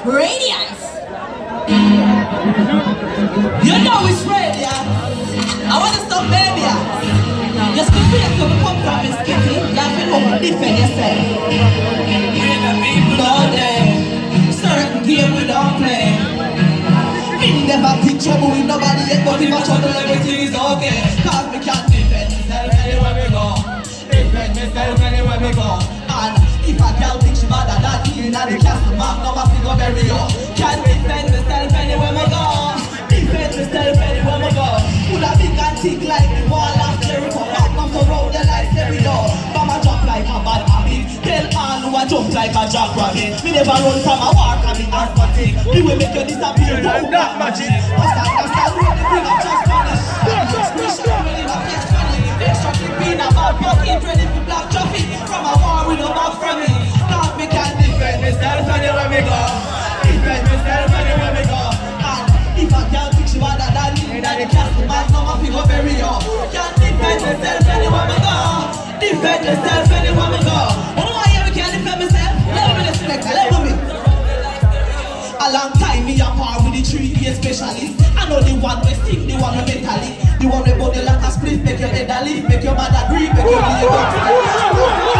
Radiance. You know it's Radiance. I want to stop baby. Just to feel to come from Miss Kitty. Laughing over defend yourself. Lord, certain game we don't play. Me never think trouble with nobody yet, but if I trouble everything is okay. Cause me can't defend myself anywhere we go. Defend myself anywhere we go. And if I girl think she bad at that, in the castle map, no matter go bury you. Can't defend myself anywhere we go. Defend myself anywhere we go. Put a big and thick like the wall of Jericho. Back up around the lights every door. Mama jump like a bad habit. Tell all who a jump like a jackrabbit. Me never run from a war, and me asthmatic. Me will make you disappear, don't black magic. Bastard, really bring up just punish. Special, really not catch funny. Extra clipping about pocket, ready for black traffic. From a war, we no back from me. Cause me can defend myself anywhere we go. Defend myself anywhere we go. And if I can't fix you other than me, that the castle man, no one figure bury you. Can't defend myself anywhere we go. Defend myself anywhere we go. A long time me a par with the 3A specialist. I know the one we stick, the one we metallic. The one we body like a split, make your head a lift, make your mother breathe, make your belly go to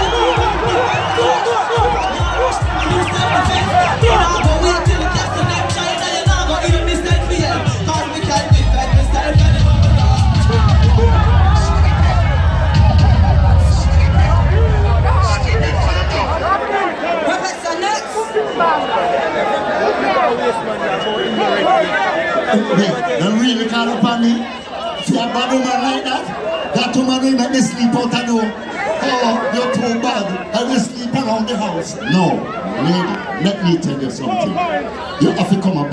They really call upon me. See a bad woman like that? That woman will make me sleep out and know. Oh, you're too bad. I will sleep around the house. No, lady, let me tell you something. You have to come back.